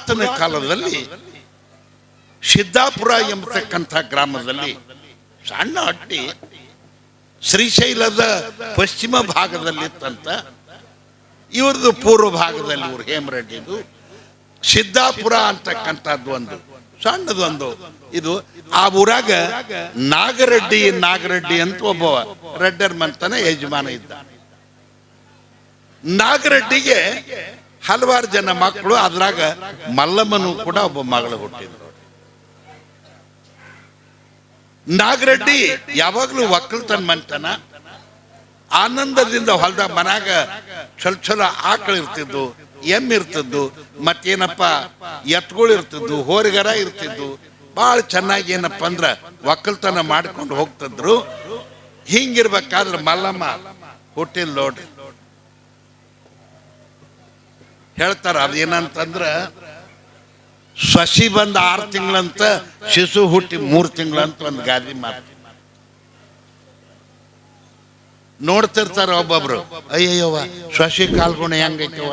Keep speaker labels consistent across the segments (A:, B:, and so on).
A: ಪುರಾತನ ಕಾಲದಲ್ಲಿ ಸಿದ್ದಾಪುರ ಎಂಬತಕ್ಕಂಥ ಗ್ರಾಮದಲ್ಲಿ ಸಣ್ಣ ಹಟ್ಟಿ ಶ್ರೀಶೈಲದ ಪಶ್ಚಿಮ ಭಾಗದಲ್ಲಿತ್ತಂತ. ಇವ್ರದ್ದು ಪೂರ್ವ ಭಾಗದಲ್ಲಿ ಇವ್ರು ಹೇಮರೆಡ್ಡಿದು ಸಿದ್ದಾಪುರ ಅಂತಕ್ಕಂಥದ್ದು ಒಂದು ಸಣ್ಣದೊಂದು ಇದು. ಆ ಊರಾಗ ನಾಗರೆಡ್ಡಿ ಅಂತ ಒಬ್ಬ ರೆಡ್ಡರ್ ಮಂತನ ಯಜಮಾನ ಇದ್ದ. ನಾಗರೆಡ್ಡಿಗೆ ಹಲವಾರು ಜನ ಮಕ್ಕಳು, ಅದ್ರಾಗ ಮಲ್ಲಮ್ಮನು ಕೂಡ ಒಬ್ಬ ಮಗಳು ಹುಟ್ಟಿದ್ರು. ನಾಗರೆಡ್ಡಿ ಯಾವಾಗ್ಲೂ ಒಕ್ಕಲ್ತನ ಮಂತನ ಆನಂದದಿಂದ ಹೊಲದಾಗ ಮನ್ಯಾಗ ಚಲೋ ಆಕಳು ಇರ್ತಿದ್ದು, ಎಮ್ಮೆ ಇರ್ತಿದ್ದು, ಮತ್ತೇನಪ್ಪ ಎತ್ಗಳು ಇರ್ತಿದ್ದು, ಹೋರಿಗರ ಇರ್ತಿದ್ದು. ಭಾಳ ಚೆನ್ನಾಗಿ ಏನಪ್ಪ ಅಂದ್ರ ಒಕ್ಕಲ್ತನ ಮಾಡ್ಕೊಂಡು ಹೋಗ್ತಿದ್ರು. ಹಿಂಗಿರ್ಬೇಕಾದ್ರೆ ಮಲ್ಲಮ್ಮ ಹುಟ್ಟಿಲ್ ನೋಡ್ರಿ. ಹೇಳ್ತಾರ ಅದೇನಂತಂದ್ರ ಸಸಿ ಬಂದ 6 ತಿಂಗಳಂತ, ಶಿಶು ಹುಟ್ಟಿ 3 ತಿಂಗಳಂತ ಒಂದು ಗಾದಿ ಮಾತು ನೋಡ್ತಿರ್ತಾರ ಒಬ್ಬೊಬ್ರು. ಅಯ್ಯಯ್ಯವ್ವ ಸಸಿ ಕಾಲ್ಗುಣ ಹೆಂಗೈತವ,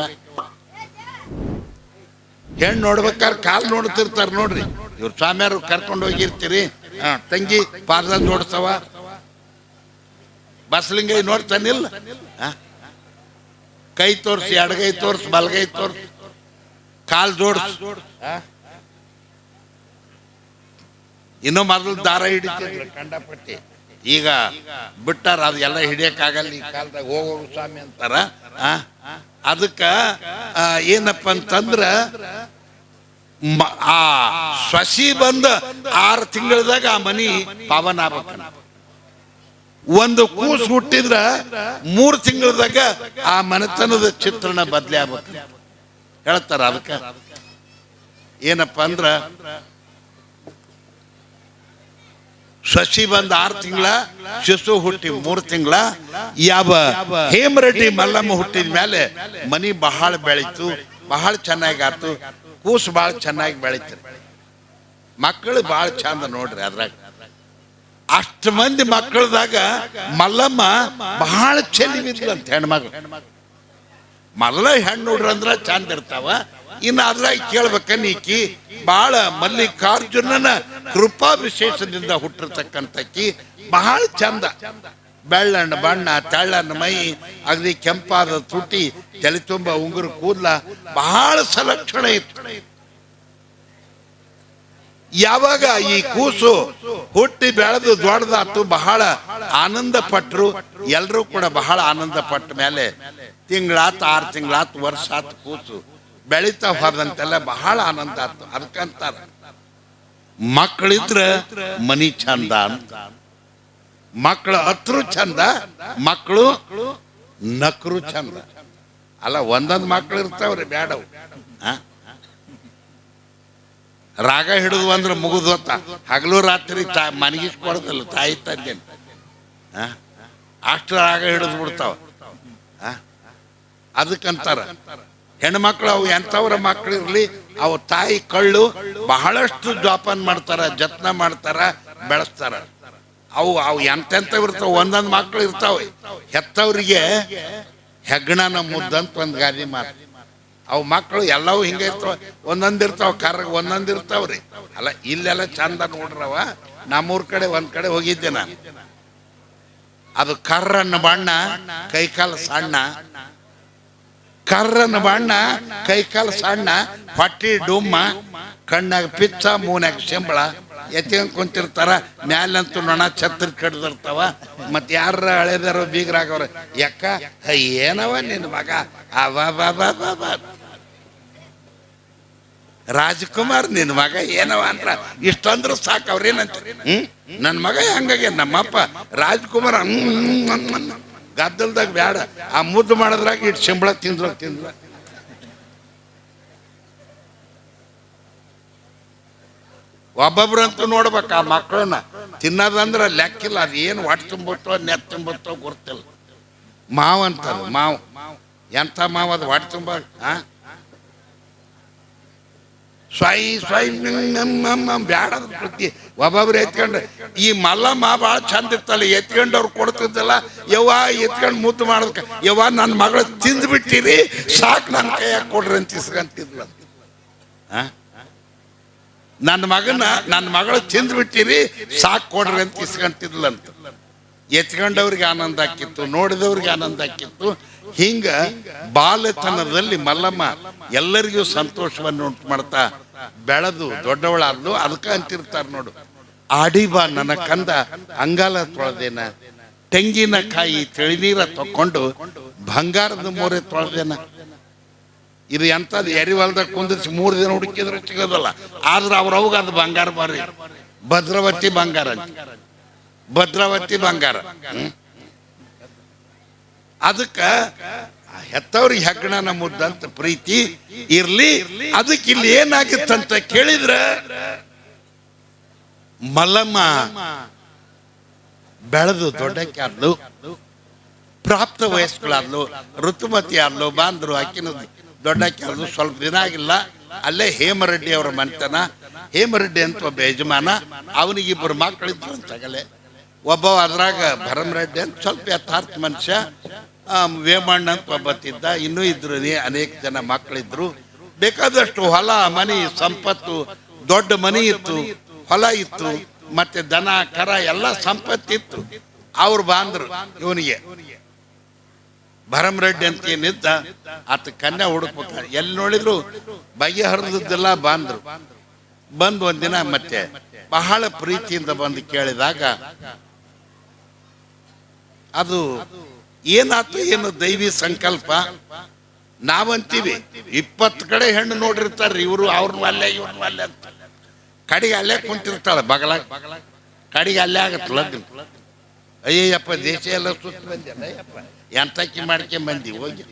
A: ಹೆಣ್ಣು ನೋಡ್ಬೇಕಾದ್ರೆ ಕಾಲ್ ನೋಡ್ತಿರ್ತಾರ ನೋಡ್ರಿ. ಇವ್ರು ಸ್ವಾಮಿಯಾರು ಕರ್ಕೊಂಡು ಹೋಗಿರ್ತೀರಿ, ತಂಗಿ ಪಾದ ಜೋಡ್ಸವ, ಬಸ್ಲಿಂಗೈ ನೋಡ್ತಾನಿಲ್ಲ, ಕೈ ತೋರ್ಸಿ, ಎಡಗೈ ತೋರ್ಸ್, ಬಲಗೈ ತೋರ್ಸ್, ಕಾಲ್ ಜೋಡ್ಸ್. ಇನ್ನೂ ಮೊದಲು ದಾರ ಹಿಡಿತಿದ್ರು ಕಂಡಪಟ್ಟಿ. ಈಗ ಬಿಟ್ಟಾರ, ಅದು ಎಲ್ಲ ಹಿಡಿಯಕ್ಕಾಗಲ್ಲ ಈ ಕಾಲದಾಗ, ಹೋಗೋಗು ಸ್ವಾಮಿ ಅಂತಾರ. ಅದಕ್ಕ ಏನಪ್ಪ ಅಂತಂದ್ರ ಆ ಸಸಿ ಬಂದ 6 ತಿಂಗಳದಾಗ ಆ ಮನಿ ಪಾವನ ಆಗ್ಬೇಕ. ಒಂದು ಕೂಸು ಹುಟ್ಟಿದ್ರ 3 ತಿಂಗಳದಾಗ ಆ ಮನೆತನದ ಚಿತ್ರಣ ಬದಲಿ ಆಗ್ಬೇಕು ಹೇಳ್ತಾರ. ಅದಕ್ಕ ಏನಪ್ಪ ಅಂದ್ರ ಸಸಿ ಬಂದ 6 ತಿಂಗಳ, ಶಿಶು ಹುಟ್ಟಿ 3 ತಿಂಗಳ. ಯಾವ ಹೇಮರೆಡ್ಡಿ ಮಲ್ಲಮ್ಮ ಹುಟ್ಟಿದ ಮೇಲೆ ಮನಿ ಬಹಳ ಬೆಳೀತು, ಬಹಳ ಚೆನ್ನಾಗಿ ಆತು. ಕೂಸು ಬಹಳ ಚೆನ್ನಾಗಿ ಬೆಳೀತಾರೆ, ಮಕ್ಕಳು ಬಹಳ ಚಂದ ನೋಡ್ರಿ. ಅದ್ರಾಗ ಅಷ್ಟು ಮಂದಿ ಮಕ್ಕಳದಾಗ ಮಲ್ಲಮ್ಮ ಬಹಳ ಚೆಲ್ಲಿಬಿದ್ಲಂತ ಹೆಣ್ಮಗಳು. ಮೊದಲ ಹೆಣ್ಣು ನೋಡ್ರಂದ್ರ ಚಂದ ಇರ್ತಾವ. ಇನ್ನು ಅದ್ರಾಗ ಕೇಳ್ಬೇಕನ್ನೀಕಿ ಬಹಳ ಮಲ್ಲಿಕಾರ್ಜುನನ ಕೃಪಾ ವಿಶೇಷದಿಂದ ಹುಟ್ಟಿರ್ತಕ್ಕಂಥಕ್ಕಿ ಬಹಳ ಚಂದ. ಬೆಳ್ಳಣ್ಣ ಬಣ್ಣ, ತೆಳ್ಳಣ್ಣ ಮೈ, ಅಗದಿ ಕೆಂಪಾದ ತುಟಿ, ತಲೆ ತುಂಬ ಉಂಗುರು ಕೂದಲ, ಬಹಳ ಸಲಕ್ಷಣ ಇತ್ತು. ಯಾವಾಗ ಈ ಕೂಸು ಹುಟ್ಟಿ ಬೆಳೆದು ದೊಡ್ಡದಾತು, ಬಹಳ ಆನಂದ ಪಟ್ರು. ಎಲ್ರೂ ಕೂಡ ಬಹಳ ಆನಂದ ಪಟ್ಟ ಮೇಲೆ ತಿಂಗಳಾತು, 6 ತಿಂಗಳಾತು, ವರ್ಷ ಆತು, ಕೂಸು ಬೆಳೀತಾ ಹೋದಂತೆಲ್ಲ ಬಹಳ ಆನಂದ ಆತು. ಅದಕ್ಕಂತಾರ ಮಕ್ಕಳಿದ್ರ ಮನಿ ಚಂದ ಅಂತ. ಮಕ್ಕಳು ಹತ್ರು ಚಂದ, ಮಕ್ಕಳು ನಕ್ರು ಚಂದ ಅಲ್ಲ. ಒಂದೊಂದು ಮಕ್ಳು ಇರ್ತಾವ್ರಿ ಬ್ಯಾಡವು. ರಾಗ ಹಿಡಿದು ಅಂದ್ರೆ ಮುಗಿದೋತ, ಹಗಲು ರಾತ್ರಿ ಮನಗಿಸ್ಕೊಡೋದಲ್ಲ ತಾಯಿ ತಂದೆ. ಅಷ್ಟು ರಾಗ ಹಿಡಿದು ಬಿಡ್ತಾವ. ಅದಕ್ಕಂತಾರ ಹೆಣ್ಮಕ್ಳು ಅವು ಎಂಥವ್ರ ಮಕ್ಳು ಇರ್ಲಿ, ಅವು ತಾಯಿ ಕಳ್ಳು ಬಹಳಷ್ಟು ಜೋಪಾನ ಮಾಡ್ತಾರ, ಜತ್ನ ಮಾಡ್ತಾರ, ಬೆಳೆಸ್ತಾರ. ಅವು ಎಂತೆಂಥವ್ ಇರ್ತಾವ. ಒಂದೊಂದು ಮಕ್ಳು ಇರ್ತಾವ, ಹೆತ್ತವ್ರಿಗೆ ಹೆಗ್ಗಣನ ಮುದ್ದಂತ ಒಂದು ಗಾದಿ ಮಾತು. ಅವು ಮಕ್ಕಳು ಎಲ್ಲವೂ ಹಿಂಗೆ ಇರ್ತಾವ, ಒಂದೊಂದು ಇರ್ತಾವ, ಕರ್ರಗೆ ಒಂದೊಂದು ಇರ್ತಾವ್ರಿ. ಅಲ್ಲ ಇಲ್ಲೆಲ್ಲ ಚಂದ ನೋಡ್ರವ. ನಮ್ಮೂರ್ ಕಡೆ ಒಂದ್ ಕಡೆ ಹೋಗಿದ್ದೆ ನಾನು. ಅದು ಕರ್ರನ್ನ ಬಣ್ಣ, ಕೈಕಾಲು ಸಣ್ಣ, ಕರ್ರನ ಬಣ್ಣ, ಕೈಕಾಲು ಸಣ್ಣ, ಹೊಟ್ಟಿ ಡುಮ್ಮ, ಕಣ್ಣಾಗ ಪಿಚ್ಚ, ಮೂನ್ಯಾಗ ಶಂಬಳ, ಎತ್ತಿಂಗ್ ಕುಂತಿರ್ತಾರ. ಮ್ಯಾಲಂತೂ ನೊಣ ಛತ್ರ ಕಡ್ದಿರ್ತಾವ. ಮತ್ ಯಾರ ಹಳೆದಾರ ಬೀಗ್ರಾಗವ್ರ, ಯಾಕ ಏನವ ನಿನ್ ಮಗ ಅವ ರಾಜ್ಕುಮಾರ್ ನಿನ್ ಮಗ ಏನವ ಅಂದ್ರ ಇಷ್ಟಂದ್ರು ಸಾಕು. ಅವ್ರೇನಂತ ನನ್ ಮಗ ಹಂಗಾಗೆ ನಮ್ಮಪ್ಪ ರಾಜ್ಕುಮಾರ್ ಗದ್ದಲ್ದಾಗ ಬ್ಯಾಡ, ಆ ಮುದ್ದು ಮಾಡೋದ್ರಾಗ ಇಟ್ಟು ಶಂಬಳ ತಿಂದ್ರ. ಒಬ್ಬೊಬ್ರಂತೂ ನೋಡ್ಬೇಕ ಆ ಮಕ್ಕಳನ್ನ ತಿನ್ನೋದಂದ್ರ ಲೆಕ್ಕಿಲ್ಲ. ಅದು ಏನು ಹೊಟ್ಟೆ ತುಂಬುತ್ತೋ ನೆತ್ ತುಂಬುತ್ತೋ ಗೊತ್ತಿಲ್ಲ. ಮಾವ ಅಂತದ ಮಾವು, ಎಂಥ ಮಾವ ಅದು ಹೊಟ್ಟೆ ತುಂಬ ಸ್ವಯ್ ಸ್ವಯ್ ಬ್ಯಾಡದ ಪ್ರತಿ ಒಬ್ಬೊಬ್ರು ಎತ್ಕೊಂಡು. ಈ ಮಲ್ಲಮ್ಮ ಭಾಳ ಚಂದ ಇರ್ತಲ್ಲ, ಎತ್ಕೊಂಡು ಅವ್ರು ಕೊಡ್ತಿದ್ದಲ್ಲ, ಯವ್ವ ಎತ್ಕೊಂಡು ಮುದ್ದು ಮಾಡೋದಕ್ಕೆ, ಯವ್ವ ನನ್ನ ಮಗಳು ತಿಂದು ಬಿಟ್ಟಿರಿ ಸಾಕು, ನನ್ನ ಕೈಯಾಗ ಕೊಡ್ರಿ ಅಂತ ಇಸ್ಕೊಂತಿದ್ಲ. ನನ್ನ ಮಗಳು ತಿಂದ್ಬಿಟ್ಟಿರಿ, ಸಾಕು ಕೊಡ್ರಿ ಅಂತ ಇಸ್ಕೊಂತಿದ್ಲಂತ. ಎತ್ಕೊಂಡವ್ರಿಗೆ ಆನಂದ ಆಕಿತ್ತು, ನೋಡಿದವ್ರಿಗೆ ಆನಂದ ಆಕಿತ್ತು. ಹಿಂಗ ಬಾಲ್ಯತನದಲ್ಲಿ ಮಲ್ಲಮ್ಮ ಎಲ್ಲರಿಗೂ ಸಂತೋಷವನ್ನು ಉಂಟು ಮಾಡ್ತಾ ಬೆಳೆದು ದೊಡ್ಡವಳಾದ್ಲು. ಅದಕ್ಕೆ ಅಂತಿರ್ತಾರ ನೋಡು, ಆಡಿ ಬಾ ನನ್ನ ಕಂದ ಅಂಗಾಲ ತೊಳೆದೇನ, ತೆಂಗಿನಕಾಯಿ ತಿಳಿನೀರ ತಕೊಂಡು ಬಂಗಾರದ ಮೋರೆ ತೊಳೆದೇನ. ಇದು ಎಂಥದ್ದು ಎರಿವಲ್ದಾಗ ಕುಂದಿಸಿ 3 ದಿನ ಹುಡುಕಿದ್ರೆ ಸಿಗೋದಲ್ಲ. ಆದ್ರೆ ಅವ್ರವಾಗ ಅದು ಬಂಗಾರ ಬರ್ರಿ, ಭದ್ರಾವತಿ ಬಂಗಾರ ಅಂತ, ಭದ್ರಾವತಿ ಬಂಗಾರ. ಅದಕ್ಕ ಹೆತ್ತವ್ರಿಗೆ ಹೆಗ್ಗಣನ ಮುದ್ದಂತ ಪ್ರೀತಿ ಇರ್ಲಿ. ಅದಕ್ಕೆ ಇಲ್ಲಿ ಏನಾಗಿತ್ತಂತ ಕೇಳಿದ್ರ, ಮಲ್ಲಮ್ಮ ಬೆಳೆದು ದೊಡ್ಡಕ್ಕೆ ಆದ್ಲು, ಪ್ರಾಪ್ತ ವಯಸ್ಕಳಾದ್ಲು, ಋತುಮತಿ ಆದ್ಲು, ಬಾಂದ್ರು ಆಕಿನ ದೊಡ್ಡಕ್ಕೆ ಆದ್ಲು. ಸ್ವಲ್ಪ ದಿನ ಆಗಿಲ್ಲ, ಅಲ್ಲೇ ಹೇಮರೆಡ್ಡಿ ಅವರ ಮನೆತನ. ಹೇಮರೆಡ್ಡಿ ಅಂತ ಒಬ್ಬ ಯಜಮಾನ, ಅವನಿಗಿಬ್ಬರು ಮಕ್ಕಳಿದ್ರು ಅಂತಗಲೆ. ಒಬ್ಬ ಅದ್ರಾಗ ಭರಮರೆಡ್ಡಿ ಅಂತ ಸ್ವಲ್ಪ ಯಥಾರ್ಥ ಮನುಷ್ಯ, ವೇಮಣ್ಣ ಅಂತ ಒಬ್ಬತ್ತಿದ್ದ, ಇನ್ನೂ ಇದ್ರು ಅನೇಕ ಜನ ಮಕ್ಕಳಿದ್ರು. ಬೇಕಾದಷ್ಟು ಹೊಲ ಮನಿ ಸಂಪತ್ತು, ದೊಡ್ಡ ಮನಿ ಇತ್ತು, ಹೊಲ ಇತ್ತು, ಮತ್ತೆ ದನ ಕರ ಎಲ್ಲ ಸಂಪತ್ತಿತ್ತು. ಅವ್ರು ಬಾಂದ್ರು ಇವನಿಗೆ. ಭರಮರೆಡ್ಡಿ ಅಂತ ಏನಿದ್ದ ಆತ ಕನ್ಯಾ ಹುಡುಕ್ಬೇಕ, ಎಲ್ಲಿ ನೋಡಿದ್ರು ಬಗೆಹರಿದದ್ದೆಲ್ಲ ಬಾಂದ್ರು. ಬಂದು ಒಂದಿನ ಮತ್ತೆ ಬಹಳ ಪ್ರೀತಿಯಿಂದ ಬಂದು ಕೇಳಿದಾಗ, ಅದು ಏನಾಯ್ತು ಏನು ದೈವಿ ಸಂಕಲ್ಪ. ನಾವಂತೀವಿ 20 ಕಡೆ ಹೆಣ್ಣು ನೋಡಿರ್ತಾರ್ರಿ, ಇವರು ಅವ್ರನ್ನ ಅಲ್ಲೇ ಇವ್ರನ್ನ ಅಲ್ಲೇ ಅಂತ. ಕಡೆಗೆ ಅಲ್ಲೇ ಕುಂತಿರ್ತಾಳೆ ಬಗಲ, ಕಡೆಗೆ ಅಲ್ಲೇ ಆಗತ್ತೆ ಲಗ್ನ. ಅಯ್ಯಯ್ಯಪ್ಪ ದೇಶ ಎಲ್ಲ ಸುತ್ತ ಬಂದ್ಯಪ್ಪ, ಎಂತಕ್ಕಿ ಮಾಡ್ಕೊಂಡ್ ಬಂದಿ ಹೋಗಿ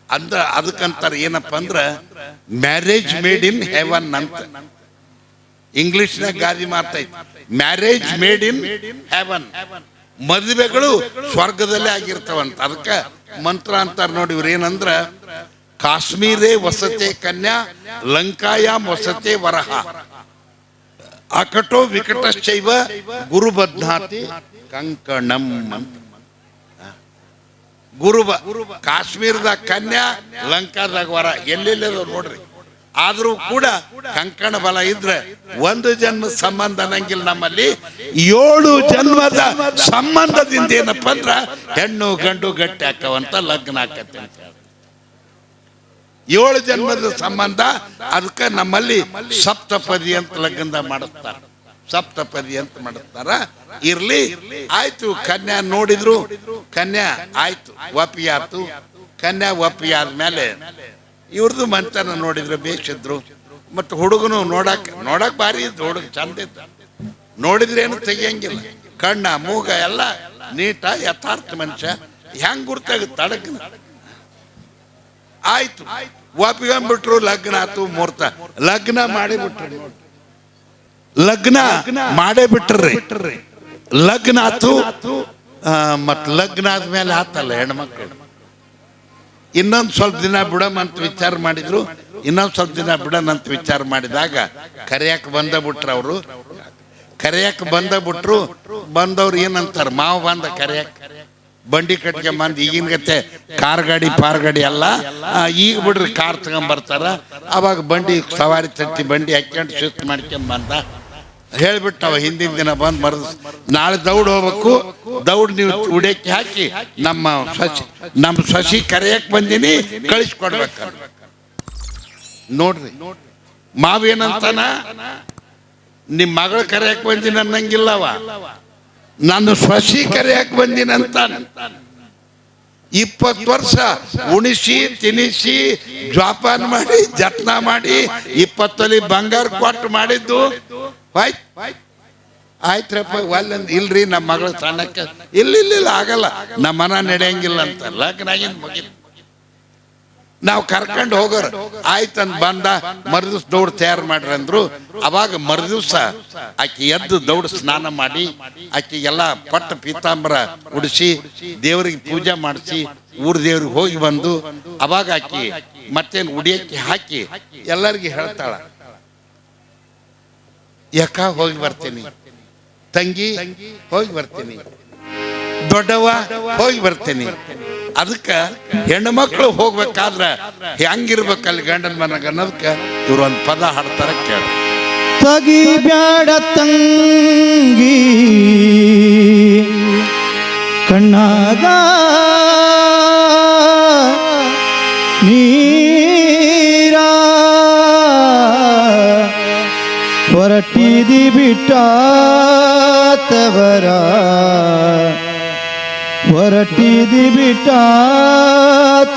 A: ಅಂದ್ರ. ಅದಕ್ಕಂತಾರ ಏನಪ್ಪ ಅಂದ್ರ ಮ್ಯಾರೇಜ್ ಮೇಡ್ ಇನ್ ಹೆವನ್ ಅಂತ. ಇಂಗ್ಲಿಷ್ನಾಗ ಗಾದಿ ಮಾತೈತಿ, ಮ್ಯಾರೇಜ್ ಮೇಡ್ ಇನ್ ಹೆವನ್. ಮದುವೆಗಳು ಸ್ವರ್ಗದಲ್ಲೇ ಆಗಿರ್ತಾವಂತ. ಅದಕ್ಕ ಮಂತ್ರ ಅಂತಾರ ನೋಡಿ. ಇವ್ರ ಏನಂದ್ರ, ಕಾಶ್ಮೀರೇ ವಸತೆ ಕನ್ಯಾ, ಲಂಕಾಯಾಮ್ ವಸತೆ ವರಹ, ಅಕಟೋ ವಿಕಟಶ್ಚೈವ ಗುರು ಬದ್ನಾತಿ ಕಂಕಣಂ ಅಂತ. ಕಾಶ್ಮೀರದಾಗ ಕನ್ಯಾ, ಲಂಕಾದಾಗ ವರ, ಎಲ್ಲೆಲ್ಲದ ನೋಡ್ರಿ. ಆದ್ರೂ ಕೂಡ ಕಂಕಣ ಬಲ ಇದ್ರೆ 1 ಜನ್ಮದ ಸಂಬಂಧ ಅನ್ನಂಗಿಲ್ಲ. ನಮ್ಮಲ್ಲಿ 7 ಜನ್ಮದ ಸಂಬಂಧದಿಂದ ಏನಪ್ಪ ಅಂದ್ರ ಹೆಣ್ಣು ಗಂಡು ಗಟ್ಟಿ ಹಾಕವಂತ ಲಗ್ನ ಆಕತ್ತೆ ಅಂತ. 7 ಜನ್ಮದ ಸಂಬಂಧ. ಅದಕ್ಕೆ ನಮ್ಮಲ್ಲಿ ಸಪ್ತಪದಿ ಅಂತ ಲಗ್ನ ಮಾಡುತ್ತಾರ, ಸಪ್ತಪದಿ ಅಂತ ಮಾಡುತ್ತಾರ. ಇರ್ಲಿ, ಆಯ್ತು. ಕನ್ಯಾ ನೋಡಿದ್ರು, ಕನ್ಯಾ ಆಯ್ತು, ಒಪ್ಪಿಗೆ ಆಯ್ತು. ಕನ್ಯಾ ಒಪ್ಪಿಗೆ ಆದ್ಮೇಲೆ ಇವ್ರದ್ದು ಮಂತನ ನೋಡಿದ್ರು, ಬೇಕಿದ್ರು. ಮತ್ತು ಹುಡುಗನು ನೋಡಕ್ ಭಾರಿ ಇದ್ದು, ಹುಡುಗ ಚಂದ ಇದ್ದ. ನೋಡಿದ್ರೇನು ತೆಗಿಯಂಗಿಲ್ಲ, ಕಣ್ಣ ಮೂಗ ಎಲ್ಲ ನೀಟ ಯಥಾರ್ಥ ಮನುಷ್ಯ. ಹೆಂಗ್ ಗುರ್ತಾಗುತ್ತೆ ಅಡಗ್ನ. ಆಯ್ತು, ಒಪ್ಪಿಕೊಂಡ್ಬಿಟ್ರು, ಲಗ್ನ ಆತು. ಮುಹೂರ್ತ ಲಗ್ನ ಮಾಡಿಬಿಟ್ರು, ಲಗ್ನ ಮಾಡೇ ಬಿಟ್ರಿ. ಲಗ್ನ ಆತು. ಮತ್ ಲಗ್ನ ಆದ್ಮೇಲೆ ಆತಲ್ಲ ಹೆಣ್ಮಕ್ಳು, ಇನ್ನೊಂದು ಸ್ವಲ್ಪ ದಿನ ಬಿಡಮಂತ ವಿಚಾರ ಮಾಡಿದ್ರು. ಇನ್ನೊಂದು ಸ್ವಲ್ಪ ದಿನ ಬಿಡನಂತ ವಿಚಾರ ಮಾಡಿದಾಗ ಕರಿಯಾಕ ಬಂದಬಿಟ್ರು. ಅವರು ಕರಿಯಾಕ ಬಂದಬಿಟ್ರು. ಬಂದವ್ರು ಏನಂತಾರ, ಮಾವ ಬಂದ ಕರಿಯಾಕ, ಬಂಡಿ ಕಟ್ಗೆ ಬಂದು. ಈಗಿನ ಗತೆ ಕಾರ್ ಗಾಡಿ ಪಾರ್ ಗಾಡಿ ಅಲ್ಲ, ಈಗ ಬಿಡ್ರಿ ಕಾರ್ ತಗೊಂಬರ್ತಾರ. ಅವಾಗ ಬಂಡಿ ಸವಾರಿ ತಟ್ಟಿ ಬಂಡಿ ಹಾಕ್ಕೊಂಡು ಶಿಸ್ತು ಮಾಡ್ಕೊಂಡ್ ಬಂದ. ಹೇಳ್ಬಿಟ್ಟವ ಹಿಂದಿನ ದಿನ ಬಂದ್ ಮರದ, ನಾಳೆ ದೌಡ್ ಹೋಗ್ಬೇಕು, ದೌಡ್ ನೀವು ಉಡಕ್ಕೆ ಹಾಕಿ ನಮ್ಮ ಸಸಿ ಕರೆಯಕ್ ಬಂದಿನಿ, ಕಳಿಸ್ಕೊಡ್ಬೇಕ. ನೋಡ್ರಿ ಮಾವೇನಂತಾನ, ನಿಮ್ ಮಗಳ ಕರೆಯಕ್ ಬಂದಿನ ಅನ್ನಂಗಿಲ್ಲವ, ನಾನು ಸಸಿ ಕರೆಯಕ್ ಬಂದಿನಂತ. 20 ವರ್ಷ ಉಣಿಸಿ ತಿನಿಸಿ ಜೋಪಾನ ಮಾಡಿ ಜತ್ನ ಮಾಡಿ 20 ತೊಲಿ ಬಂಗಾರ ಕೊಟ್ಟು ಮಾಡಿದ್ದು ಆಯ್ತ್ರಪ್ಪ. ಒಲ್ಲಂದ್ ಇಲ್ರಿ ನಮ್ಮ ಮಗಳು ಸಣ್ಣಕ್ಕೆ, ಇಲ್ಲ ಆಗಲ್ಲ, ನಮ್ಮ ಮನ ನಡೆಯಂಗಿಲ್ಲ ಅಂತ. ಲಗ್ನಾಗಿಂದ ಮುಗಿತು. ನಾವು ಕರ್ಕೊಂಡು ಹೋಗೋರು ಆಯ್ತಂದ್ ಬಂದ. ಮರುದಿವ್ಸ ದೌಡ್ ತಯಾರು ಮಾಡ್ರಿ ಅಂದ್ರು. ಅವಾಗ ಮರುದಿವ್ಸ ಆಕಿ ಎದ್ದು ದೌಡ್ ಸ್ನಾನ ಮಾಡಿ, ಆಕಿಗೆಲ್ಲ ಪಟ್ಟ ಪೀತಾಂಬರ ಉಡಿಸಿ ದೇವರಿಗೆ ಪೂಜೆ ಮಾಡಿಸಿ ಊರ್ ದೇವ್ರಿಗೆ ಹೋಗಿ ಬಂದು, ಅವಾಗ ಆಕಿ ಮತ್ತೇನು ಉಡಿಯಕ್ಕೆ ಹಾಕಿ ಎಲ್ಲರಿಗೆ ಹೇಳ್ತಾಳ, ಯಾಕ ಹೋಗಿ ಬರ್ತೀನಿ, ತಂಗಿ ಹೋಗಿ ಬರ್ತೀನಿ, ದೊಡ್ಡವ ಹೋಗಿ ಬರ್ತೀನಿ. ಅದಕ್ಕ ಹೆಣ್ಣು ಮಕ್ಕಳು ಹೋಗ್ಬೇಕಾದ್ರ ಹೆಂಗಿರ್ಬೇಕಲ್ಲಿ ಗಂಡನ ಮನೆಗ ಅನ್ನೋದಕ್ಕ ಇವ್ರು ಒಂದು ಪದ ಹಾಡ್ತಾರ ಕೇಳ.
B: ತಗಿ ಬ್ಯಾಡ ತಂಗಿ ಕಣ್ಣಾಗ ನೀರ ಹೊರಟಿದಿ ಬಿಟ್ಟ ತವರ ಹೊರಟಿದಿ ಬಿಟ್ಟ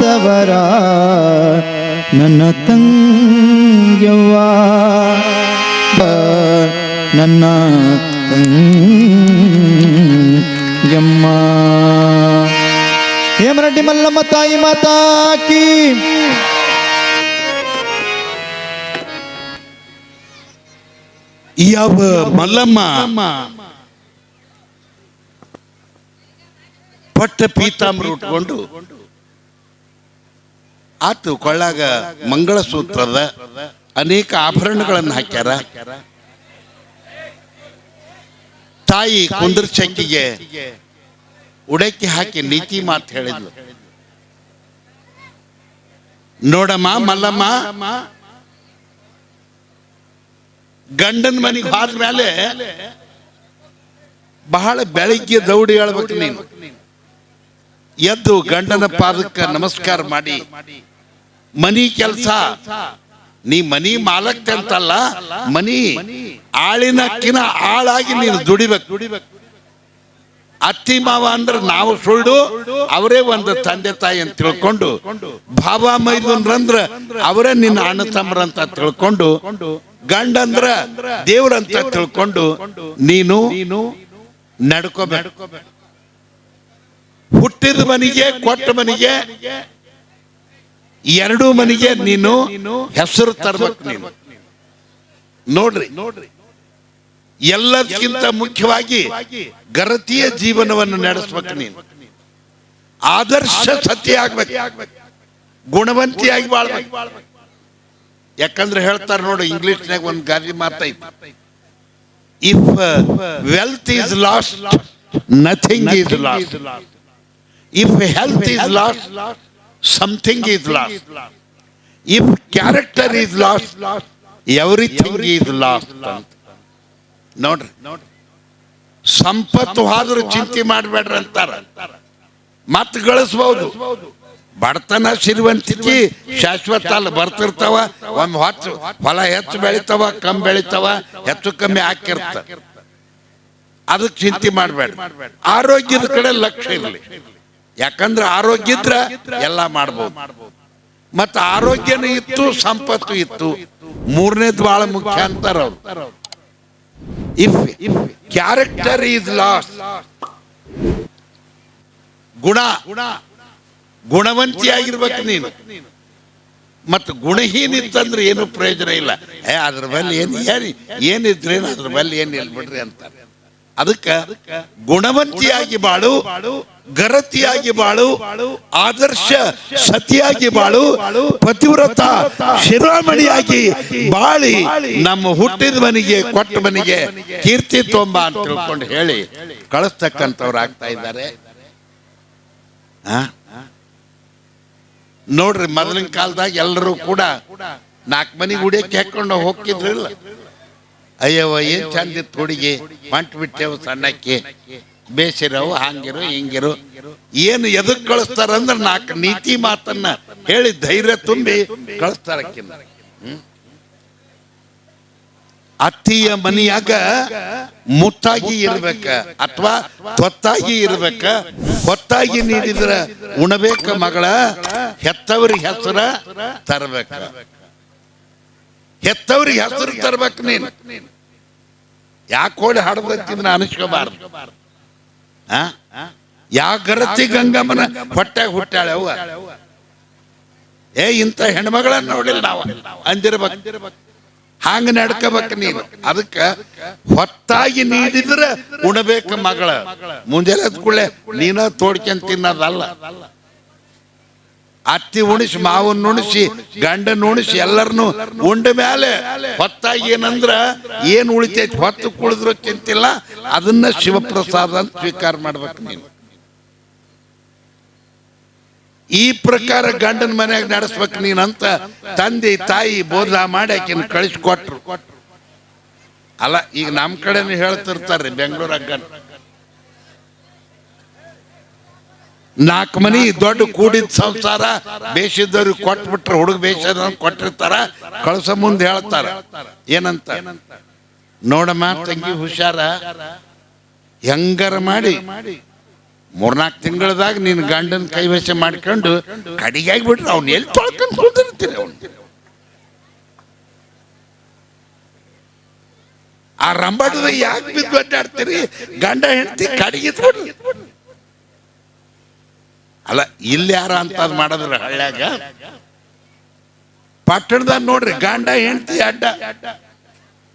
B: ತವರ ನನ್ನ ತಂಗ್ಯವ್ವ ನನ್ನ ತಂಗ್ಯಮ್ಮ. ಹೇಮರೆಡ್ಡಿ ಮಲ್ಲಮ್ಮ ತಾಯಿ ಮಾತಾಕಿ.
A: ಯಾವ ಮಲ್ಲಮ್ಮ ಪಟ್ಟ ಪೀತಾಂಬರ ಉಟ್ಕೊಂಡು ಆತು ಕೊಳ್ಳಾಗ ಮಂಗಳಸೂತ್ರದ ಅನೇಕ ಆಭರಣಗಳನ್ನು ಹಾಕ್ಯಾರ. ತಾಯಿ ಕುಂದರ್ಚಕ್ಕಿಗೆ ಉಡಕ್ಕಿ ಹಾಕಿ ನೀತಿ ಮಾತು ಹೇಳಿದ್ಲು. ನೋಡಮ್ಮ ಮಲ್ಲಮ್ಮ, ಗಂಡನ ಮನೆಗೆ ಹೋದ್ಮೇಲೆ ಬಹಳ ಬೆಳಿಗ್ಗೆ ದೌಡಿ ಹೇಳ್ಬೇಕು ನೀನು. ಎದ್ದು ಗಂಡನ ಪಾದಕ್ಕೆ ನಮಸ್ಕಾರ ಮಾಡಿ ಮನಿ ಕೆಲಸ, ನೀ ಮನಿ ಮಾಲಕ್ತೆ ಅಂತಲ್ಲ, ಮನಿ ಆಳಿನಕ್ಕಿನ ಆಳಾಗಿ ನೀನು ದುಡಿಬೇಕು. ಅತ್ತಿ ಮಾವ ಅಂದ್ರೆ ನಾವು ಸುಳ್ಳು, ಅವರೇ ಒಂದು ತಂದೆ ತಾಯಿ ಅಂತ ತಿಳ್ಕೊಂಡು, ಭಾವ ಮೈದುನ್ರಂದ್ರ ಅವರೇ ನಿನ್ನ ಅಣ್ಣ ತಮ್ಮರಂತ ತಿಳ್ಕೊಂಡು, ಗಂಡಂದ್ರ ದೇವ್ರಂತ ತಿಳ್ಕೊಂಡು ನೀನು ನಡ್ಕೋಬೇಕು. ಹುಟ್ಟಿದ ಮನೆಗೆ ಕೊಟ್ಟ ಮನೆಗೆ ಎರಡೂ ಮನೆಗೆ ನೀನು ಹೆಸರು ತರ್ಬೇಕು. ನೀನು ನೋಡ್ರಿ, ಎಲ್ಲದಕ್ಕಿಂತ ಮುಖ್ಯವಾಗಿ ಗರತಿಯ ಜೀವನವನ್ನು ನಡೆಸ್ಬೇಕು. ನೀನು ಆದರ್ಶ ಸತ್ಯ ಆಗ್ಬೇಕು, ಗುಣವಂತಿಯಾಗಿ ಬಾಳ್ಬೇಕು. ಯಾಕಂದ್ರೆ ಹೇಳ್ತಾರೆ ನೋಡು, ಇಂಗ್ಲಿಷ್ನಾಗ ಒಂದು ಗಾದಿ ಮಾತೈತಿ, if wealth is lost nothing is lost, if health is lost something is lost, if character is lost everything is lost. ನೋಡ್ರಿ, ಸಂಪತ್ತು ಆದ್ರೂ ಚಿಂತೆ ಮಾಡಬೇಡ್ರಿ ಅಂತಾರ. ಮತ್ ಗಳಿಸಬಹುದು. ಬಡತನ ಶ್ರೀವಂತಿಕೆ ಶಾಶ್ವತ ಅಲ್ಲ, ಬರ್ತಿರ್ತಾವ. ಒಮ್ಮೆ ಹೊಲ ಹೆಚ್ಚು ಬೆಳಿತಾವ, ಕಮ್ಮಿ ಬೆಳಿತಾವ, ಹೆಚ್ಚು ಕಮ್ಮಿ ಹಾಕಿರ್ತ. ಅದಕ್ಕೆ ಚಿಂತೆ ಮಾಡಬೇಡ. ಆರೋಗ್ಯದ ಕಡೆ ಲಕ್ಷ್ಯ ಇರಲಿ. ಯಾಕಂದ್ರೆ ಆರೋಗ್ಯ ಇದ್ರ ಎಲ್ಲ ಮಾಡ್ಬೋದು. ಮತ್ತ ಆರೋಗ್ಯನೂ ಇತ್ತು, ಸಂಪತ್ತು ಇತ್ತು. ಮೂರನೇದು ಬಹಳ ಮುಖ್ಯ ಅಂತಾರ ಅವ್ರು. ಇಫ್ ಕ್ಯಾರೆಕ್ಟರ್ ಈಸ್ ಲಾಸ್ಟ್, ಗುಣವಂತಿಯಾಗಿರ್ಬೇಕು ನೀನು. ಮತ್ತು ಗುಣಹೀನ ಇತ್ತಂದ್ರೆ ಏನು ಪ್ರಯೋಜನ ಇಲ್ಲ. ಅದ್ರ ಬಲ್ಲಿ ಏನಿದ್ರೇನು ಅದ್ರ ಬಲ್ಲಿ ಏನಿಲ್ಲ ಬಿಡ್ರಿ ಅಂತಾರೆ. ಅದಕ್ಕೆ ಗುಣವಂತಿಯಾಗಿ ಬಾಳು, ಗರತಿಯಾಗಿ ಬಾಳು, ಆದರ್ಶ ಸತಿಯಾಗಿ ಬಾಳು, ಪತಿವ್ರತ ಶಿರೋಮಣಿಯಾಗಿ ಬಾಳಿ ನಮ್ಮ ಹುಟ್ಟಿದ ಮನೆಗೆ ಕೊಟ್ಟ ಮನೆಗೆ ಕೀರ್ತಿ ತೊಂಬ ಅಂತ ತಿಳ್ಕೊಂಡು ಹೇಳಿ ಕಳಿಸ್ತಕ್ಕಂಥವ್ರು ಆಗ್ತಾ ಇದ್ದಾರೆ. ನೋಡ್ರಿ, ಮೊದಲಿನ ಕಾಲದಾಗ ಎಲ್ಲರೂ ಕೂಡ 4 ಮನೆಗೆ ಉಡಿಯಕ್ಕೆ ಹಾಕೊಂಡು ಹೋಗ್ತಿದ್ರಿಲ್ಲ. ಅಯ್ಯವ್ವ ಏನ್ ಚಂದಿತ್ತು ಹುಡುಗಿ, ಹೊಂಟು ಬಿಟ್ಟೆವು ಸಣ್ಣಕ್ಕೆ, ಬೇಸಿರವು, ಹಂಗಿರು ಹಿಂಗಿರು. ಏನು ಎದಕ್ ಕಳಿಸ್ತಾರಂದ್ರೆ 4 ನೀತಿ ಮಾತನ್ನ ಹೇಳಿ ಧೈರ್ಯ ತುಂಬಿ ಕಳಿಸ್ತಾರ. ಅತ್ತಿಯ ಮನೆಯಾಗ ಮುತ್ತಾಗಿ ಇರ್ಬೇಕ ಅಥವಾ ತೊತ್ತಾಗಿ ಇರ್ಬೇಕ. ಹೊತ್ತಾಗಿ ನೀಡಿದ್ರ ಉಣಬೇಕ ಮಗಳ, ಹೆತ್ತವ್ರಿಗೆ ಹೆಸರ ತರ್ಬೇಕ. ಹೆತ್ತವ್ರಿಗೆ ಹೆಸರು ತರ್ಬೇಕು. ನೀನು ಯಾಕೆ ಕೋಳಿ ಹಾಡಬತ್ತಿದ್ರೆ ಅನಿಸ್ಕೋಬಾರ್ದು. ಯಾವ ಗರತಿ ಗಂಗಮ್ಮನ ಹೊಟ್ಟೆಗ ಹುಟ್ಟಾಳೆ ಅವ್ವ, ಇಂಥ ಹೆಣ್ಮಗಳನ್ನ ನೋಡಿಲ್ಲ ನಾವು ಅಂದಿರ್ಬೇಕು. ಹಾಂಗ ನಡ್ಕೋಬೇಕು ನೀನು. ಅದಕ್ಕ ಹೊತ್ತಾಗಿ ನೀಡಿದ್ರೆ ಉಣಬೇಕ ಮಗಳ. ಮುಂಜಾನೆ ಕೂಡಲೇ ನೀನ ತೋಡ್ಕೊಂಡ್ ತಿನ್ನೋದಲ್ಲ. ಅತ್ತಿ ಉಣಿಸಿ, ಮಾವನ್ ಉಣಿಸಿ, ಗಂಡನ ಉಣಿಸಿ, ಎಲ್ಲರನ್ನು ಉಂಡ ಮೇಲೆ ಹೊತ್ತಾಗಿ ಏನಂದ್ರ ಏನ್ ಉಳಿತೈತಿ, ಹೊತ್ತು ಕುಳಿದ್ರು ಚಿಂತಿಲ್ಲ, ಅದನ್ನ ಶಿವಪ್ರಸಾದ ಅಂತ ಸ್ವೀಕಾರ ಮಾಡ್ಬೇಕು ನೀನು. ಈ ಪ್ರಕಾರ ಗಂಡನ ಮನ್ಯಾಗ ನಡೆಸ್ಬೇಕು ನೀನಂತ ತಂದೆ ತಾಯಿ ಬೋಧ ಮಾಡಿ ಆಕಿನ ಕಳಿಸ್ಕೊಟ್ರು. ಅಲ್ಲ ಈಗ ನಮ್ಮ ಕಡೆನೂ ಹೇಳ್ತಿರ್ತಾರ್ರಿ ಬೆಂಗಳೂರಾಗ 4 ಮನಿ ದೊಡ್ಡ ಕೂಡಿದ ಸಂಸಾರ ಬೇಸಿದ್ದವ್ರಿಗೆ ಕೊಟ್ಬಿಟ್ರೆ ಹುಡುಗ ಬೇಸದ ಕೊಟ್ಟಿರ್ತಾರ, ಕಳ್ಸ ಮುಂದೆ ಹೇಳ್ತಾರ ಏನಂತ, ನೋಡಮ್ಮ ತಂಗಿ ಹುಷಾರ, ಹೆಂಗಾರ ಮಾಡಿ 3-4 ತಿಂಗಳದಾಗ ನೀನು ಗಂಡನ ಕೈವಶ ಮಾಡ್ಕೊಂಡು ಕಡಿಗಾಗಿ ಬಿಟ್ರೆ ಅವ್ನ ಎಲ್ಲಿ ತೊಳ್ಕೊಂಡು ಕುಳಿತಿರ್ತೀರಿ. ಅವ್ನು ಆ ರಂಬಾಟದ ಯಾಕೆ ಬಿದ್ದು ಅಡ್ಡಾಡ್ತೀರಿ? ಗಂಡ ಹೆಂಡತಿ ಕಡಿಗಿದ್ಬಿಡ್ರಿ. ಅಲ್ಲ ಇಲ್ಲಿ ಯಾರ ಅಂತ ಮಾಡಿದ್ರ ಹಳ್ಳ್ಯಾಗ, ಪಟ್ಟಣದಾಗ ನೋಡ್ರಿ ಗಂಡ ಹೆಂಡತಿ ಅಡ್ಡ.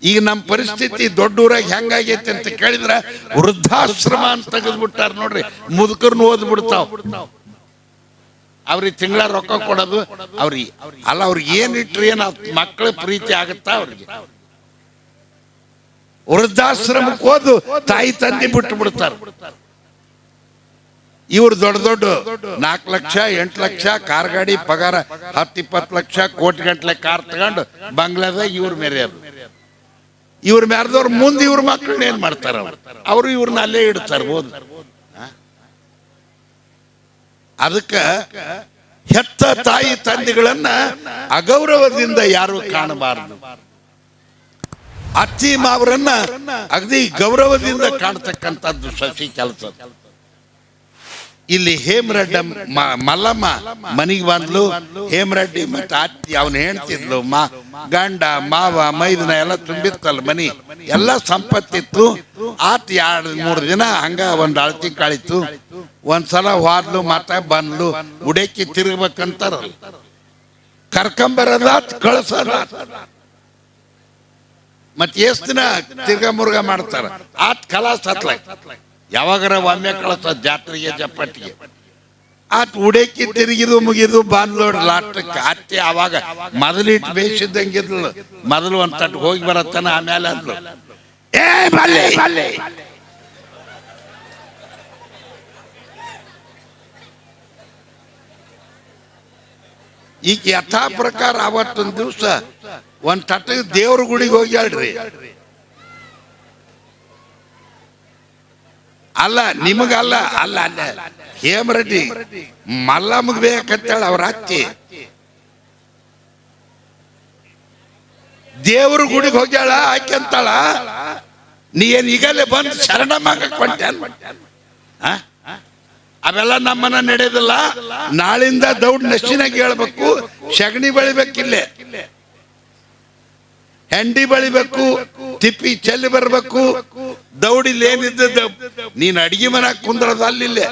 A: ಈಗ ನಮ್ಮ ಪರಿಸ್ಥಿತಿ ದೊಡ್ಡ ಊರಾಗ ಹೆಂಗಾಗೈತಿ ಅಂತ ಕೇಳಿದ್ರ ವೃದ್ಧಾಶ್ರಮ ಅಂತ ತೆಗೆದ್ಬಿಟ್ಟಾರ ನೋಡ್ರಿ. ಮುದುಕರ್ನು ಓದ್ಬಿಡ್ತಾವ್, ಅವ್ರಿಗೆ ತಿಂಗಳ ರೊಕ್ಕ ಕೊಡೋದು ಅವ್ರಿಗೆ. ಅಲ್ಲ ಅವ್ರಿಗೆ ಏನಿಟ್ರಿ ಏನ ಮಕ್ಕಳ ಪ್ರೀತಿ ಆಗತ್ತಾ ಅವ್ರಿಗೆ? ವೃದ್ಧಾಶ್ರಮಕ್ಕೆ ಹೋದು ತಾಯಿ ತಂದೆ ಬಿಟ್ಟು ಬಿಡ್ತಾರ. ಇವ್ರು ದೊಡ್ಡ ದೊಡ್ಡ 4 ಲಕ್ಷ 8 ಲಕ್ಷ ಕಾರ್ ಗಾಡಿ ಪಗಾರ 10-20 ಲಕ್ಷ ಕೋಟಿ ಗಂಟ್ಲೆ ಕಾರ್ ತಗೊಂಡು ಬಂಗ್ಲಾದಾಗ ಇವ್ರ ಮೇರೆಯೋದು. ಇವ್ರ ಮ್ಯಾರದವ್ರ ಮುಂದೆ ಇವ್ರ ಮಕ್ಕಳನ್ನ ಏನ್ ಮಾಡ್ತಾರ? ಅವರು ಇವ್ರನ್ನ ಅಲ್ಲೇ ಇಡ್ತಾರ. ಓದು ಅದಕ್ಕ ಹೆತ್ತ ತಾಯಿ ತಂದೆಗಳನ್ನ ಅಗೌರವದಿಂದ ಯಾರು ಕಾಣಬಾರದು. ಅತ್ತಿ ಮಾವರನ್ನ ಅಗದಿ ಗೌರವದಿಂದ ಕಾಣ್ತಕ್ಕಂಥದ್ದು ಸಸಿ ಕೆಲಸ. ಇಲ್ಲಿ ಹೇಮರೆಡ್ಡಿ ಮಲ್ಲಮ್ಮ ಮನಿಗೆ ಬಂದ್ಲು. ಹೇಮರೆಡ್ಡಿ ಮತ್ತೆ ಅತ್ತಿ ಅವನು ಹೇಳ್ತಿದ್ಲು, ಗಂಡ ಮಾವ ಮೈದನ ಎಲ್ಲ ತುಂಬಿತ್ತಲ್ಲ ಮನಿ, ಎಲ್ಲ ಸಂಪತ್ತಿತ್ತು. ಆತ 2-3 ದಿನ ಹಂಗ ಒಂದ್ ಅಳತಿ ಕಳಿತು. ಒಂದ್ಸಲ ಹೋದ್ಲು ಮತ್ತೆ ಬಂದ್ಲು. ಉಡೇಕಿ ತಿರುಗ್ಬೇಕಂತಾರ, ಕರ್ಕೊಂಬರದ ಕಳ್ಸದ. ಮತ್ ಎಷ್ಟ್ ದಿನ ತಿರ್ಗ ಮುರ್ಗ ಮಾಡ್ತಾರ. ಆತ್ ಕಲಾಸ್ ಹತ್ಲ ಯಾವಾಗಾರ ಒಮ್ಮೆ ಕಳಸ ಜಾತ್ರೆಗೆ ಜಪ್ಪಟ್ಟಿಗೆ. ಆತ್ ಉಡೇಕಿ ತಿರುಗಿದು ಮುಗಿದು ಬಂದ್ಲೋಡ್ ಲಾಸ್ಟಕ್ಕೆ. ಅತ್ತೆ ಅವಾಗ ಮೊದಲಿಟ್ಟು ಬೇಯಿಸಿದ್ದಂಗಿದ್ಲು. ಮೊದಲು ಒಂದ್ ತಟ್ಟು ಹೋಗಿ ಬರತ್ತಾನ, ಆಮೇಲೆ ಅಂದ್ಲು ಏ ಬಲ್ಲೆ. ಈಗ ಯಥಾ ಪ್ರಕಾರ ಅವತ್ತೊಂದ್ ದಿವ್ಸ ಒಂದ್ ತಟ್ಟಗೆ ದೇವ್ರ ಗುಡಿಗೆ ಹೋಗ್ಯಾಳ್ರಿ. ಅಲ್ಲ ನಿಮಗಲ್ಲ, ಅಲ್ಲ ಅಲ್ಲ ಹೇಮರೆಡ್ಡಿ ಮಲ್ಲಮ್ಮಗ್ ಬೇಕಂತೇಳ ಅವ್ರ ಅತ್ತಿ ದೇವ್ರ ಗುಡಿಗೆ ಹೋಗ್ಯಾಳ. ಆಕೆಂತಾಳ, ನೀ ಏನ್ ಈಗಲೇ ಬಂದು ಶರಣಮ್ಮ ಕೊಂಟೇನ್? ಅವೆಲ್ಲ ನಮ್ಮನ್ನ ನಡೆಯೋದಿಲ್ಲ. ನಾಳಿಂದ ದೌಡ್ ನಶಿನಾಗ ಹೇಳ್ಬೇಕು, ಸಗಣಿ ಬೆಳಿಬೇಕಿಲ್ಲೇ, ಹೆಂಡಿ ಬೆಳಿಬೇಕು, ತಿಪ್ಪಿ ಚೆಲ್ಲಿ ಬರ್ಬೇಕು. ದೌಡಿಲ್ ಏನಿದ್ದ ನೀನ್ ಅಡಿಗೆ ಮನ್ಯಾಗ ಕುಂದ್ರದ ಅಲ್ಲಿಲ್ಲೇ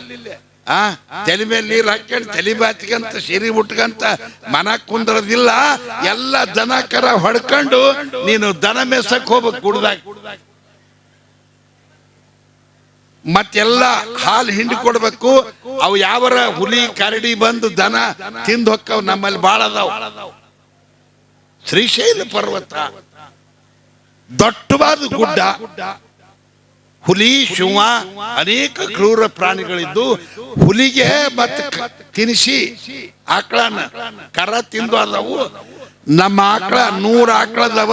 A: ತಲೆ ಮೇಲೆ ನೀರು ಹಾಕ್ಯಂಡ್ ತಲೆ ಬಾಚ್ಕಂತ ಸಿರಿ ಉಟ್ಕಂತ ಮನ್ಯಾಗ ಕುಂದ್ರದಿಲ್ಲ. ಎಲ್ಲ ದನ ಕರ ಹೊಡ್ಕೊಂಡು ನೀನು ದನ ಮೇಸಕ್ ಹೋಗ್ಬೇಕು ಗುಡ್ದಾಗ. ಮತ್ತೆಲ್ಲ ಹಾಲು ಹಿಂಡಿ ಕೊಡ್ಬೇಕು. ಅವು ಯಾವರ ಹುಲಿ ಕರಡಿ ಬಂದು ದನ ತಿಂದು ಹೊಕ್ಕವ್. ನಮ್ಮಲ್ಲಿ ಬಾಳ ಅದಾವ. ಶ್ರೀಶೈಲ ಪರ್ವತ ದೊಡ್ಡವಾದ ಗುಡ್ಡ, ಹುಲಿ ಶಿವ ಅನೇಕ ಕ್ರೂರ ಪ್ರಾಣಿಗಳಿದ್ದು ಹುಲಿಗೆ ಮತ್ತೆ ತಿನಿಸಿ ಆಕಳನ್ನ ಕರ ತಿಂದು ಅದಾವು. ನಮ್ಮ ಆಕಳ 100 ಆಕಳದವ,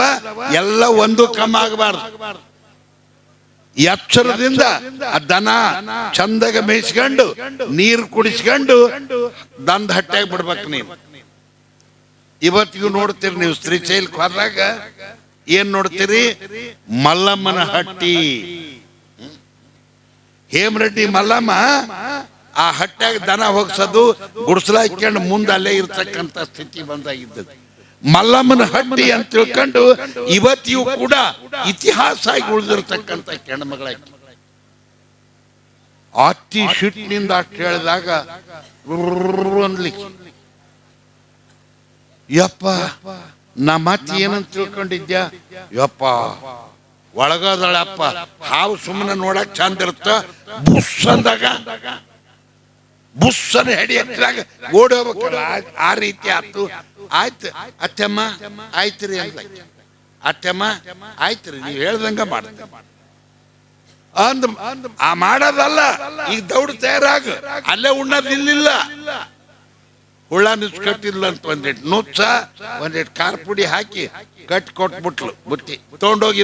A: ಎಲ್ಲ ಒಂದು ಕಮ್ಮ ಆಗಬಾರ್ದು. ಎಚ್ಚರದಿಂದ ಆ ದನ ಚಂದಾಗ ಮೇಯಿಸ್ಕೊಂಡು ನೀರು ಕುಡಿಸ್ಕೊಂಡು ದಂದ ಹಟ್ಟಾಗಿ ಬಿಡ್ಬೇಕು. ನೀವು ಇವತ್ತಿಗೂ ನೋಡ್ತೀರಿ, ನೀವು ಶ್ರೀಶೈಲಕ್ಕೆ ಹೋದಾಗ ಏನ್ ನೋಡ್ತೀರಿ? ಮಲ್ಲಮ್ಮನ ಹಟ್ಟಿ. ಹೇಮರೆಡ್ಡಿ ಮಲ್ಲಮ್ಮ ಆ ಹಟ್ಟಾಗ ದನ ಹೋಗ್ಸೋದು, ಗುಡಿಸಲ ಹಾಕೊಂಡು ಮುಂದೆ ಅಲ್ಲೇ ಇರ್ತಕ್ಕಂಥ ಸ್ಥಿತಿ ಬಂದಾಗಿದ್ದದು. ಮಲ್ಲಮ್ಮನ ಹಟ್ಟಿ ಅಂತ ತಿಳ್ಕೊಂಡು ಇವತ್ತಿಗೂ ಕೂಡ ಇತಿಹಾಸ ಆಗಿ ಉಳಿದಿರ್ತಕ್ಕಂಥ ಹೆಣ್ಮಗಳಾಕಿ. ಅತಿ ಶಿಟ್ಟಿನಿಂದ ಅಷ್ಟು ಹೇಳಿದಾಗ ಅನ್ಲಿಕ್ಕೆ, ಯಪ್ಪ ನಮ್ಮ ಅತ್ತಿ ಏನಂತ ತಿಳ್ಕೊಂಡಿದ್ಯಾ? ಯಪ್ಪ ಒಳಗದಳಪ್ಪ, ಹಾವು ಸುಮ್ಮನೆ ನೋಡಕ್ ಚಂದ ಇರುತ್ತ, ಬುಸ್ ಅಂದಾಗ ಬುಸ್ಸನ ಹೆಡಿ ಹತ್ತಿದಾಗ ಓಡಿ ಹೋಗ್ಬೇಕಲ್ಲ, ಆ ರೀತಿ ಆಯ್ತು. ಆಯ್ತು ಅತ್ತಮ್ಮ ಆಯ್ತ್ರಿ ಅಂತ. ಅತ್ತಮ್ಮ ಆಯ್ತ್ರಿ, ನೀವು ಹೇಳ್ದಂಗ ಮಾಡ್ತ ಅಂದ್ ಆ ಮಾಡೋದಲ್ಲ. ಈಗ ದೌಡ್ ತಯಾರಾಗ, ಅಲ್ಲೇ ಉಣ್ಣೋದು ಇಲ್ಲಿಲ್ಲ. ಹುಳ ನುಚ್ಕಟ್ಟಿದ್ಲು ಅಂತ ಒಂದಿಟ್ಟು ನುಚ್ಚ ಒಂದಿಟ್ಟು ಖಾರ ಪುಡಿ ಹಾಕಿ ಕಟ್ಟಿ ಕೊಟ್ಬಿಟ್ಲು ಬುತ್ತಿ ತಗೊಂಡೋಗಿ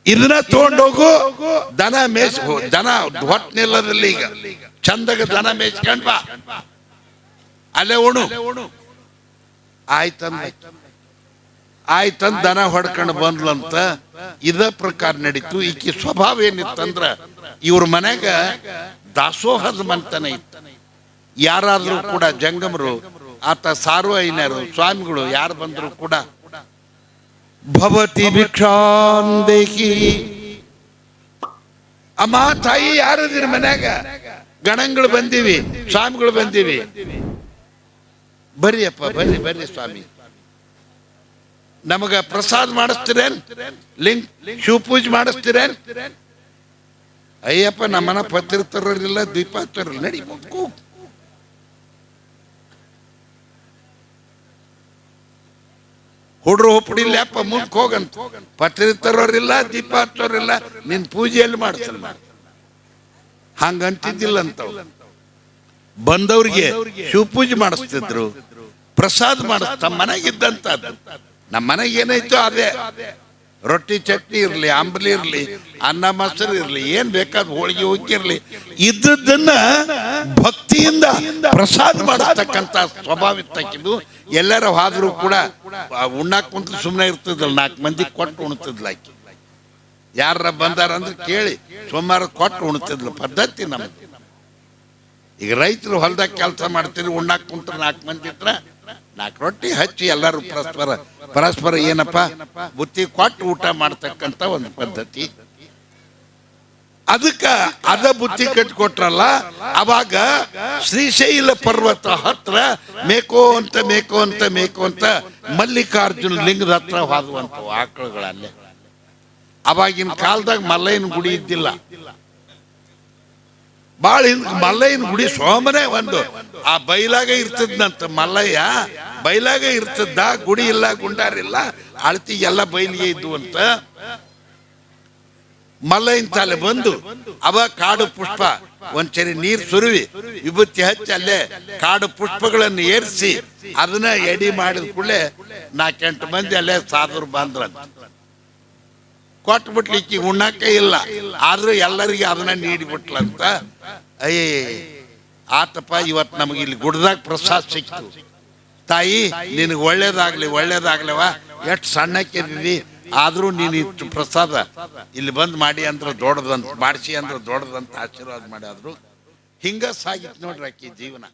A: ಇದನ್ನ ತಗೊಂಡೋಗು ದನ ಮೇಯ್ಸ್ ದನ ಹೊಟ್ಟೆ ನಿಲ್ಲದಲ್ಲಿ ಈಗ ಚಂದಾಗ ದನ ಮೇಯ್ಸ್ಕೊಂಡ್ ಬಾ ಅಲ್ಲೇ ಉಣು ಆಯ್ತಂದ ದನ ಹೊಡ್ಕೊಂಡು ಬಂದ್ಲಂತ ಇದ ಪ್ರಕಾರ ನಡೀತು. ಈಕಿ ಸ್ವಭಾವ ಏನಿತ್ತಂದ್ರ ಇವ್ರ ಮನ್ಯಾಗ ದಾಸೋಹದ ಮಂತನ ಇತ್ತು. ಯಾರಾದ್ರೂ ಕೂಡ ಜಂಗಮರು ಆತ ಸಾರ್ವಜನಿಕರು ಸ್ವಾಮಿಗಳು ಯಾರು ಬಂದ್ರು ಕೂಡ ಭವತಿ ಭಿಕ್ಷಾಂದೇಹಿ ಅಮ್ಮ ತಾಯಿ ಯಾರದಿರಿ ಮನ್ಯಾಗ ಗಣಗಳು ಬಂದೀವಿ ಸ್ವಾಮಿಗಳು ಬಂದೀವಿ ಬರ್ರಿ ಅಪ್ಪ ಬರ್ರಿ ಬರ್ರಿ ಸ್ವಾಮಿ ನಮಗ ಪ್ರಸಾದ ಮಾಡಿಸ್ತೀರೇನ್ ಲಿಂಗ್ ಶಿವ ಪೂಜೆ ಮಾಡಿಸ್ತೀರೇನ್ ಅಯ್ಯಪ್ಪ ನಮ್ಮನ ಪತ್ರಿ ತರೋರಿಲ್ಲ ದೀಪ ತರೋಲ್ಲ ನಡಿ ಮುಕ್ಕು ಹುಡ್ರು ಒಪ್ಪಡಿಲ್ಲ ಅಪ್ಪ ಮುಂದಕ್ಕೆ ಹೋಗಂತ ಪತ್ರಿ ತರೋರಿಲ್ಲ ದೀಪ ಹಚ್ಚೋರಿಲ್ಲ ನಿನ್ ಪೂಜೆಯಲ್ಲಿ ಮಾಡಿಸಲ್ಲ ಹಂಗಂತಿದ್ದಿಲ್ಲ ಅಂತ ಬಂದವ್ರಿಗೆ ಶಿವ ಪೂಜೆ ಮಾಡಿಸ್ತಿದ್ರು ಪ್ರಸಾದ ಮಾಡಿಸ್ತ ಮನೆಗಿದ್ದಂತ ನಮ್ಮ ಮನೆಗೆ ಏನೈತೋ ಅದೇ ರೊಟ್ಟಿ ಚಟ್ನಿ ಇರ್ಲಿ ಅಂಬಲಿ ಇರ್ಲಿ ಅನ್ನ ಮೊಸರು ಇರ್ಲಿ ಏನ್ ಬೇಕಾದ ಹೋಳಿಗೆ ಹೋಗಿರ್ಲಿ ಇದ್ದದ್ದನ್ನ ಭಕ್ತಿಯಿಂದ ಪ್ರಸಾದ ಮಾಡತಕ್ಕಂತ ಸ್ವಭಾವ ಇತ್ತಕ್ಕಿದ್ದು. ಎಲ್ಲರ ಹೋದ್ರು ಕೂಡ ಉಣ್ಣಾಕ್ ಕುಂತ ಸುಮ್ಮನೆ ಇರ್ತದಲ್ಲ 4 ಮಂದಿ ಕೊಟ್ಟು ಉಣ್ತಿದ್ಲ ಆಕಿ. ಯಾರ ಬಂದಾರ ಅಂದ್ರೆ ಕೇಳಿ ಸೋಮವಾರ ಕೊಟ್ಟು ಉಣ್ತಿದ್ಲು ಪದ್ಧತಿ ನಮ್ದು. ಈಗ ರೈತರು ಹೊಲ್ದಾಗ ಕೆಲಸ ಮಾಡ್ತಿದ್ರು ಉಣ್ಣಾಕ್ ಕುಂತ 4 ಮಂದಿ ಇದ್ರ 4 ರೊಟ್ಟಿ ಹಚ್ಚಿ ಎಲ್ಲರೂ ಪರಸ್ಪರ ಏನಪ್ಪ ಬುತ್ತಿ ಕೊಟ್ಟು ಊಟ ಮಾಡ್ತಕ್ಕಂತ ಒಂದು ಪದ್ಧತಿ. ಅದಕ್ಕ ಅದ ಬುತ್ತಿ ಕಟ್ಕೊಟ್ರಲ್ಲ ಅವಾಗ ಶ್ರೀಶೈಲ ಪರ್ವತ ಹತ್ರ ಮೇಕೋ ಅಂತ ಮಲ್ಲಿಕಾರ್ಜುನ ಲಿಂಗದ ಹತ್ರ ಹೋದುವಂತ ಆಕಳುಗಳಲ್ಲೇ. ಅವಾಗಿನ ಕಾಲದಾಗ ಮಲ್ಲಯ್ಯನ ಗುಡಿ ಇದ್ದಿಲ್ಲ. ಬಾಳ ಮಲ್ಲಯ್ಯನ ಗುಡಿ ಸೋಮನೆ ಒಂದು ಆ ಬೈಲಾಗ ಇರ್ತದಂತ. ಮಲ್ಲಯ್ಯ ಬೈಲಾಗ ಇರ್ತದ, ಗುಡಿ ಇಲ್ಲ ಗುಂಡಾರಿಲ್ಲ, ಅಳತಿಗೆಲ್ಲ ಬೈಲಿಗೆ ಇದ್ದು ಅಂತ. ಮಲ್ಲಯ್ಯನ ತಾಲೆ ಬಂದು ಅವ ಕಾಡು ಪುಷ್ಪ ಒಂದ್ಸರಿ ನೀರ್ ಸುರುವಿ ವಿಭೂತಿ ಹಚ್ಚಿ ಅಲ್ಲೇ ಕಾಡು ಪುಷ್ಪಗಳನ್ನು ಏರಿಸಿ ಅದನ್ನ ಎಡಿ ಮಾಡಿದ ಕೂಡಲೇ 4-8 ಮಂದಿ ಅಲ್ಲೇ ಸಾಧುರು ಬಂದ್ರಂತ. ಕೊಟ್ಬಿಟ್ಲಿಕ್ಕಿ ಉಣ್ಣಕ್ಕೆ ಇಲ್ಲ ಆದ್ರೂ ಎಲ್ಲರಿಗೆ ಅದನ್ನ ನೀಡಿಬಿಟ್ಲಂತ. ಅಯ್ಯೇ ಆತಪ್ಪ ಇವತ್ತು ನಮಗೆ ಇಲ್ಲಿ ಗುಡ್ದಾಗ ಪ್ರಸಾದ ಸಿಕ್ತು, ತಾಯಿ ನಿನಗೆ ಒಳ್ಳೇದಾಗ್ಲಿವ ಎಷ್ಟು ಸಣ್ಣಕ್ಕಿದ್ದೀವಿ ಆದ್ರೂ ನೀನು ಇಷ್ಟು ಪ್ರಸಾದ ಇಲ್ಲಿ ಬಂದ್ ಮಾಡಿ ಅಂದ್ರೆ ದೊಡ್ಡದಂತ ಮಾಡಿಸಿ ಅಂದ್ರೆ ದೊಡ್ಡದಂತ ಆಶೀರ್ವಾದ ಮಾಡಿದ್ರು. ಹಿಂಗ ಸಾಗಿತ್ತು ನೋಡ್ರಿ ಆಕಿ ಜೀವನ.